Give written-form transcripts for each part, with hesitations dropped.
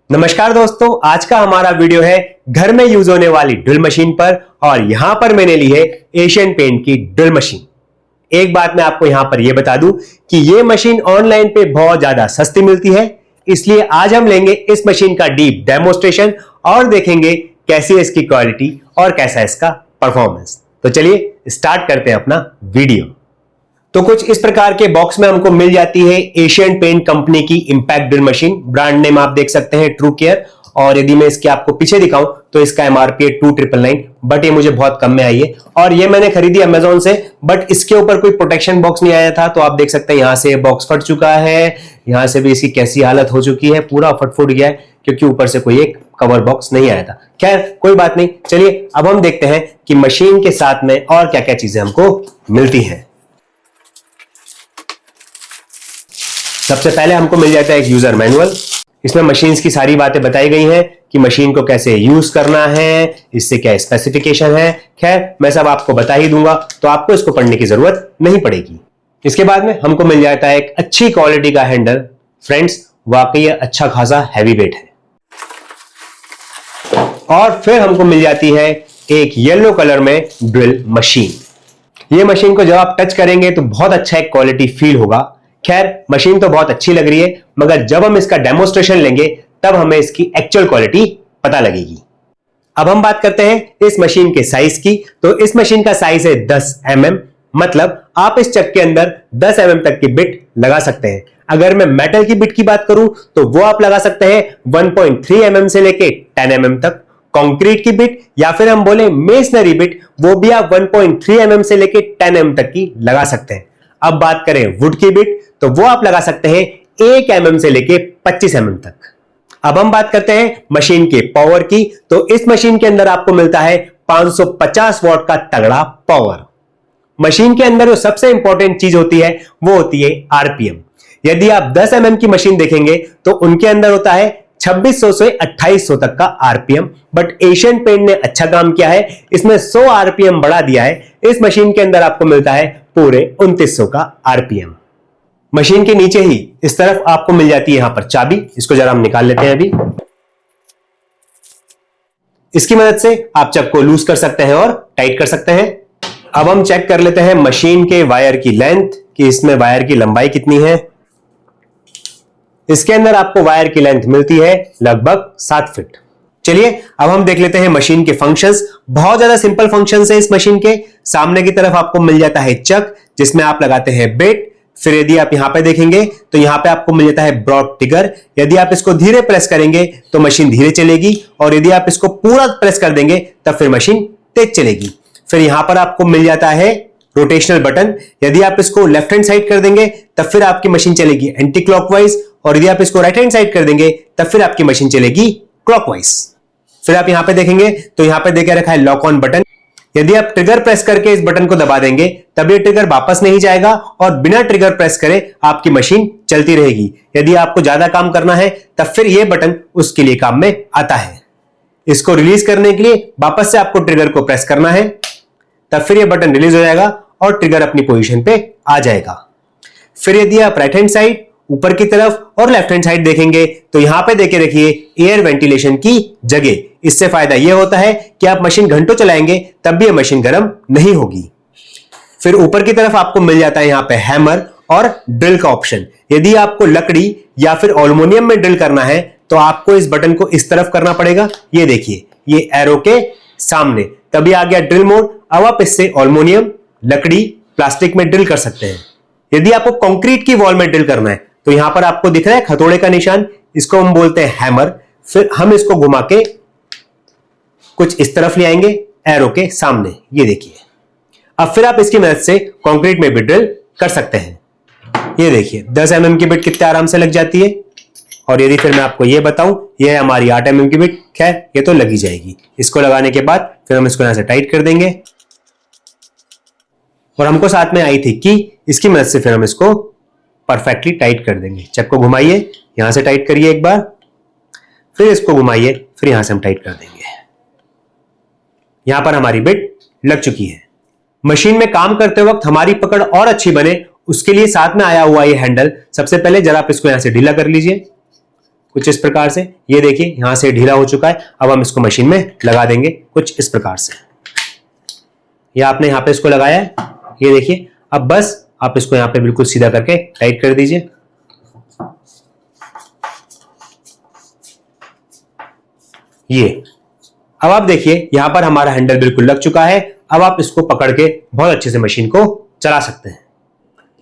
नमस्कार दोस्तों, आज का हमारा वीडियो है घर में यूज होने वाली ड्रिल मशीन पर। और यहां पर मैंने ली है एशियन पेंट की ड्रिल मशीन। एक बात मैं आपको यहां पर यह बता दूं कि यह मशीन ऑनलाइन पे बहुत ज्यादा सस्ती मिलती है, इसलिए आज हम लेंगे इस मशीन का डीप डेमोस्ट्रेशन और देखेंगे कैसी है इसकी क्वालिटी और कैसा है इसका परफॉर्मेंस। तो चलिए स्टार्ट करते हैं अपना वीडियो। तो कुछ इस प्रकार के बॉक्स में हमको मिल जाती है एशियन पेंट कंपनी की impact drill machine. Brand name आप देख सकते हैं ट्रू केयर। और यदि मैं इसके आपको पीछे दिखाऊं तो इसका एमआरपी है 2999, बट ये मुझे बहुत कम में आई है और ये मैंने खरीदी अमेजोन से। बट इसके ऊपर कोई प्रोटेक्शन बॉक्स नहीं आया था, तो आप देख सकते हैं यहां से बॉक्स फट चुका है, यहां से भी इसकी कैसी हालत हो चुकी है, पूरा फट गया है क्योंकि ऊपर से कोई एक कवर बॉक्स नहीं आया था। खैर कोई बात नहीं, चलिए अब हम देखते हैं कि मशीन के साथ में और क्या क्या चीजें हमको मिलती हैं। सबसे पहले हमको मिल जाता है एक यूजर मैनुअल। इसमें मशीन्स की सारी बातें बताई गई हैं कि मशीन को कैसे यूज करना है, इससे क्या स्पेसिफिकेशन है। खैर मैं सब आपको बता ही दूंगा, तो आपको इसको पढ़ने की जरूरत नहीं पड़ेगी। इसके बाद में हमको मिल जाता है एक अच्छी क्वालिटी का हैंडल। फ्रेंड्स वाकई अच्छा खासा हैवी वेट है। और फिर हमको मिल जाती है एक येलो कलर में ड्रिल मशीन। ये मशीन को जब आप टच करेंगे तो बहुत अच्छा एक क्वालिटी फील होगा। खैर मशीन तो बहुत अच्छी लग रही है, मगर जब हम इसका डेमोस्ट्रेशन लेंगे तब हमें इसकी एक्चुअल क्वालिटी पता लगेगी। अब हम बात करते हैं इस मशीन के साइज की। तो इस मशीन का साइज है 10 mm, मतलब आप इस चक के अंदर 10 mm तक की बिट लगा सकते हैं। अगर मैं मेटल की बिट की बात करूं तो वो आप लगा सकते हैं 1.3 mm से लेके 10 mm तक। कंक्रीट की बिट या फिर हम बोले मेसनरी बिट, वो भी आप 1.3 mm से लेके 10 mm तक की लगा सकते हैं। अब बात करें वुड की बिट, तो वो आप लगा सकते हैं 1 mm से लेके 25 mm तक। अब हम बात करते हैं मशीन के पावर की। तो इस मशीन के अंदर आपको मिलता है 550 वॉट का तगड़ा पावर। मशीन के अंदर जो सबसे इंपॉर्टेंट चीज होती है वो होती है आरपीएम। यदि आप 10 mm की मशीन देखेंगे तो उनके अंदर होता है 2600 से 2800 तक का आरपीएम। बट एशियन पेंट ने अच्छा काम किया है, इसमें 100 आरपीएम बढ़ा दिया है। इस मशीन के अंदर आपको मिलता है पूरे 2900 का आरपीएम। मशीन के नीचे ही इस तरफ आपको मिल जाती है यहां पर चाबी। इसको जरा हम निकाल लेते हैं अभी। इसकी मदद से आप चक को लूज कर सकते हैं और टाइट कर सकते हैं। अब हम चेक कर लेते हैं मशीन के वायर की लेंथ, कि इसमें वायर की लंबाई कितनी है। इसके अंदर आपको वायर की लेंथ मिलती है लगभग 7 फीट। चलिए अब हम देख लेते हैं मशीन के फंक्शंस। बहुत ज्यादा सिंपल फंक्शंस है इस मशीन के। सामने की तरफ आपको मिल जाता है चक, जिसमें आप लगाते हैं बिट। फिर यदि आप यहां पे देखेंगे तो यहां पे आपको मिल जाता है ब्रॉड ट्रिगर। यदि आप इसको धीरे प्रेस करेंगे तो मशीन धीरे चलेगी, और यदि आप इसको पूरा प्रेस कर देंगे तब फिर मशीन तेज चलेगी। फिर यहां पर आपको मिल जाता है रोटेशनल बटन। यदि आप इसको लेफ्ट हैंड साइड कर देंगे तब फिर आपकी मशीन चलेगी एंटी क्लॉकवाइज, और यदि आप इसको राइट हैंड साइड कर देंगे तब फिर आपकी मशीन चलेगी क्लॉकवाइज। फिर आप यहां पे देखेंगे तो यहां पे देखा रखा है लॉक ऑन बटन। यदि आप ट्रिगर प्रेस करके इस बटन को दबा देंगे तब ये ट्रिगर वापस नहीं जाएगा, और बिना ट्रिगर प्रेस करे आपकी मशीन चलती रहेगी। यदि आपको ज्यादा काम करना है तब फिर ये बटन उसके लिए काम में आता है। इसको रिलीज करने के लिए वापस से आपको ट्रिगर को प्रेस करना है, तब फिर ये बटन रिलीज हो जाएगा और ट्रिगर अपनी पोजीशन पे आ जाएगा। फिर यदि आप राइट हैंड साइड, ऊपर की तरफ और लेफ्ट हैंड साइड देखेंगे तो यहां पे देखे रखिए एयर वेंटिलेशन की जगह। इससे फायदा यह होता है कि आप मशीन घंटों चलाएंगे तब भी यह मशीन गर्म नहीं होगी। फिर ऊपर की तरफ आपको मिल जाता है यहां पे हैमर और ड्रिल का ऑप्शन। यदि आपको लकड़ी या फिर एल्युमिनियम में ड्रिल करना है तो आपको इस बटन को इस तरफ करना पड़ेगा। ये देखिए, ये एरो के सामने, तभी आ गया ड्रिल मोड। अब आप इससे एल्युमिनियम, लकड़ी, प्लास्टिक में ड्रिल कर सकते हैं। यदि आपको कंक्रीट की वॉल में ड्रिल करना है तो यहां पर आपको दिख रहा है हथौड़े का निशान, इसको हम बोलते हैं हैमर। फिर हम इसको घुमा के कुछ इस तरफ ले आएंगे एरो के सामने, ये देखिए। अब फिर आप इसकी मदद से कंक्रीट में भी ड्रिल कर सकते हैं। ये देखिए 10 mm की बिट कितने आराम से लग जाती है। और यदि फिर मैं आपको ये बताऊं, ये है हमारी 8 mm की बिट। खैर ये तो लगी जाएगी। इसको लगाने के बाद फिर हम इसको यहां से टाइट कर देंगे, और हमको साथ में आई थी कि इसकी मदद से फिर हम इसको परफेक्टली टाइट कर देंगे। चक को घुमाइए, यहां से टाइट करिए एक बार, फिर इसको घुमाइए, फिर यहां से हम टाइट कर देंगे। यहां पर हमारी बिट लग चुकी है। मशीन में काम करते वक्त हमारी पकड़ और अच्छी बने, उसके लिए साथ में आया हुआ ये हैंडल। सबसे पहले जरा आप इसको यहां से ढीला कर लीजिए, कुछ इस प्रकार से। ये देखिए यहां से ढीला हो चुका है। अब हम इसको मशीन में लगा देंगे कुछ इस प्रकार से। ये आपने यहां पे इसको लगाया है, ये देखिए। अब बस आप इसको यहां पे बिल्कुल सीधा करके टाइट कर दीजिए। ये अब आप देखिए यहां पर हमारा हैंडल बिल्कुल लग चुका है। अब आप इसको पकड़ के बहुत अच्छे से मशीन को चला सकते हैं।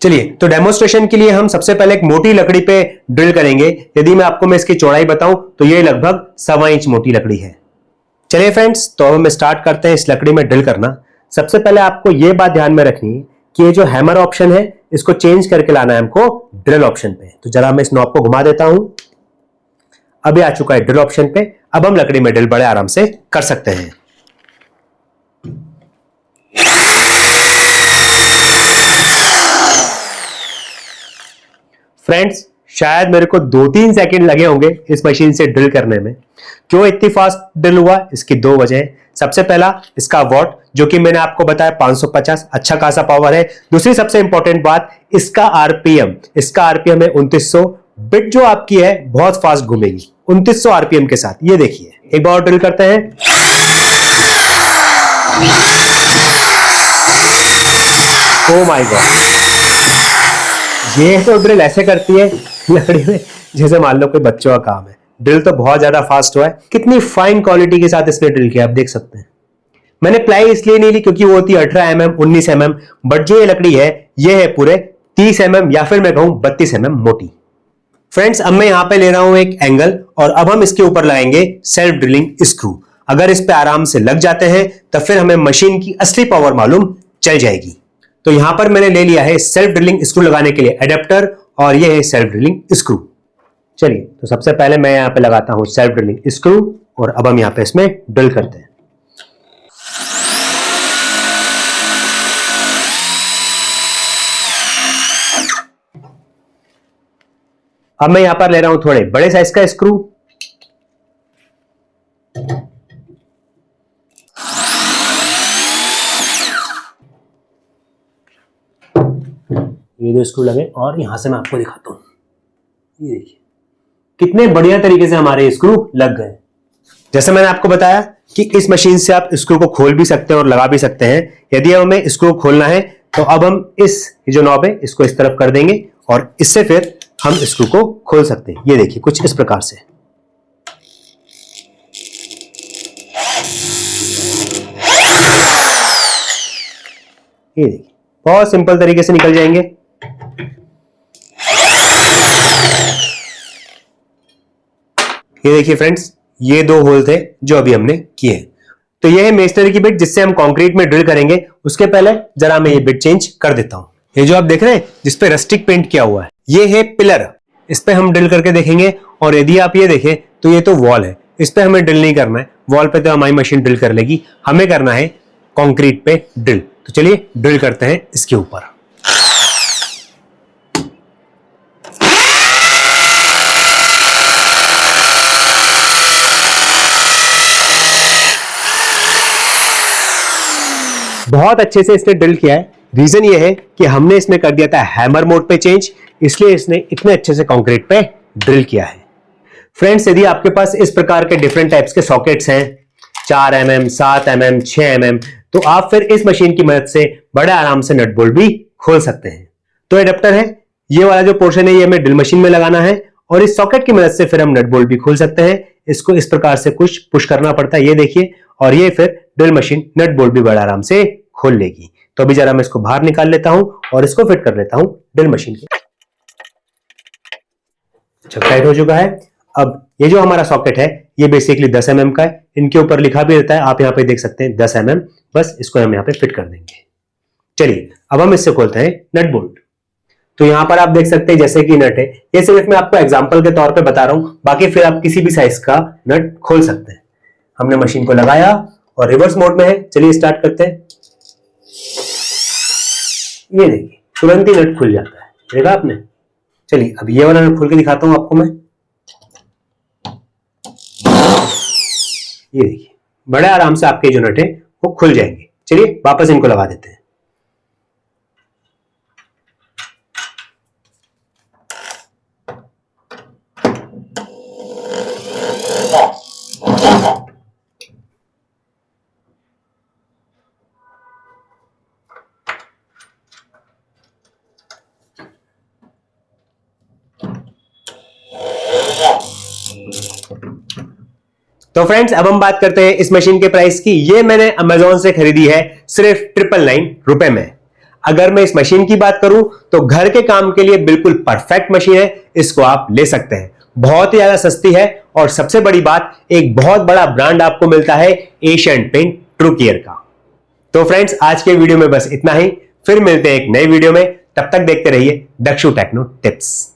चलिए, तो डेमोन्स्ट्रेशन के लिए हम सबसे पहले एक मोटी लकड़ी पे ड्रिल करेंगे। यदि मैं आपको इसकी चौड़ाई बताऊं तो ये लगभग 1.25 इंच मोटी लकड़ी है। चलिए फ्रेंड्स, तो अब हम स्टार्ट करते हैं इस लकड़ी में ड्रिल करना। सबसे पहले आपको यह बात ध्यान में रखनी है कि ये जो हैमर ऑप्शन है इसको चेंज करके लाना है हमको ड्रिल ऑप्शन पे। तो जरा मैं इस नॉब को घुमा देता हूं। अभी आ चुका है ड्रिल ऑप्शन पे। अब हम लकड़ी में ड्रिल बड़े आराम से कर सकते हैं। फ्रेंड्स, शायद मेरे को 2-3 सेकंड लगे होंगे इस मशीन से ड्रिल करने में। क्यों इतनी फास्ट ड्रिल हुआ, इसकी 2 वजह है। सबसे पहला इसका वॉट, जो कि मैंने आपको बताया 550, अच्छा खासा पावर है। दूसरी सबसे इंपॉर्टेंट बात, इसका आरपीएम है 2900। बिट जो आपकी है बहुत फास्ट घूमेगी 2900 आरपीएम के साथ। ये देखिए, एक बार ड्रिल करते हैं। ओ माय गॉड, ये तो ड्रिल ऐसे करती है लकड़ी में जैसे मान लो कोई बच्चों का काम है। ड्रिल तो बहुत ज्यादा फास्ट हुआ है। कितनी फाइन क्वालिटी के साथ इसने ड्रिल किया, आप देख सकते हैं। मैंने प्लाई इसलिए नहीं ली क्योंकि वो होती है 18 mm 19 mm, बट जो ये लकड़ी है ये है पूरे 30 mm या फिर मैं कहूं 32 mm मोटी। फ्रेंड्स, अब मैं यहां पे ले रहा हूं एक एंगल और अब हम इसके ऊपर लगाएंगे सेल्फ ड्रिलिंग स्क्रू। अगर इस पे आराम से लग जाते हैं तब फिर हमें मशीन की असली पावर मालूम चल जाएगी। तो यहां पर मैंने ले लिया है सेल्फ ड्रिलिंग स्क्रू लगाने के लिए एडेप्टर, और ये है सेल्फ ड्रिलिंग स्क्रू। चलिए, तो सबसे पहले मैं यहां पे लगाता हूं सेल्फ ड्रिलिंग स्क्रू और अब हम यहां पे इसमें ड्रिल करते हैं। अब मैं यहां पर ले रहा हूं थोड़े बड़े साइज का स्क्रू। ये जो स्क्रू लगे और यहां से मैं आपको दिखाता हूं। ये देखिए कितने बढ़िया तरीके से हमारे स्क्रू लग गए। जैसे मैंने आपको बताया कि इस मशीन से आप स्क्रू को खोल भी सकते हैं और लगा भी सकते हैं। यदि हमें स्क्रू खोलना है तो अब हम इस जो नॉब है इसको इस तरफ कर देंगे और इससे फिर हम स्क्रू को खोल सकते हैं। ये देखिए कुछ इस प्रकार से। ये देखिए बहुत सिंपल तरीके से निकल जाएंगे। ये देखिए फ्रेंड्स, ये 2 होल थे जो अभी हमने किए। तो ये है मेसनरी की बिट जिससे हम कंक्रीट में ड्रिल करेंगे। उसके पहले जरा मैं ये बिट चेंज कर देता हूं। ये जो आप देख रहे हैं जिसपे रस्टिक पेंट किया हुआ है, ये है पिलर। इस पे हम ड्रिल करके देखेंगे। और यदि आप ये देखें तो ये तो वॉल है, इस पे हमें ड्रिल नहीं करना है। वॉल पे तो हमारी मशीन ड्रिल कर लेगी, हमें करना है कंक्रीट पे ड्रिल। तो चलिए ड्रिल करते हैं इसके ऊपर। बहुत अच्छे से इसने ड्रिल किया है। रीजन ये है कि हमने इसमें कर दिया था हैमर मोड पे चेंज, इसलिए इसने इतने अच्छे से कंक्रीट पे ड्रिल किया है। फ्रेंड्स, यदि आपके पास इस प्रकार के डिफरेंट टाइप्स के सॉकेट्स हैं 4 mm 7 mm 6 mm, तो आप फिर इस मशीन की मदद से बड़े आराम से नट बोल्ट भी खोल सकते हैं। तो एडेप्टर है, ये वाला जो पोर्शन है ये हमें ड्रिल मशीन में लगाना है और इस सॉकेट की मदद से फिर हम नट बोल्ट भी खोल सकते हैं। इसको इस प्रकार से कुछ पुश करना पड़ता है, ये देखिए, और ये फिर ड्रिल मशीन नट बोल्ट भी बड़े आराम से खोल लेगी। तो अभी जरा मैं इसको बाहर निकाल लेता हूं और इसको फिट कर लेता हूं ड्रिल मशीन के। टाइट हो चुका है। अब ये जो हमारा सॉकेट है ये बेसिकली 10 mm का है। इनके ऊपर लिखा भी रहता है, आप यहाँ पे देख सकते हैं 10 mm। बस इसको हम यहाँ पे फिट कर देंगे। चलिए अब हम इससे खोलते हैं नट बोल्ट। तो यहाँ पर आप देख सकते हैं जैसे कि नट है, ये सिर्फ मैं आपको एग्जांपल के तौर पे बता रहा हूं, बाकी फिर आप किसी भी साइज का नट खोल सकते हैं। हमने मशीन को लगाया और रिवर्स मोड में है। चलिए स्टार्ट करते हैं। ये देखिए तुरंत ही नट खुल जाता है, देखा आपने। चलिए अब ये वाला नट खोल के दिखाता हूं आपको मैं। ये देखिए बड़े आराम से आपके जो नट है वो खुल जाएंगे। चलिए वापस इनको लगा देते हैं। तो फ्रेंड्स अब हम बात करते हैं इस मशीन के प्राइस की। ये मैंने अमेजोन से खरीदी है सिर्फ 999 रुपए में। अगर मैं इस मशीन की बात करूं तो घर के काम के लिए बिल्कुल परफेक्ट मशीन है, इसको आप ले सकते हैं। बहुत ही ज्यादा सस्ती है और सबसे बड़ी बात, एक बहुत बड़ा ब्रांड आपको मिलता है एशियन पेंट ट्रू केयर का। तो फ्रेंड्स आज के वीडियो में बस इतना ही, फिर मिलते हैं एक नए वीडियो में। तब तक देखते रहिए दक्षु टेक्नो टिप्स।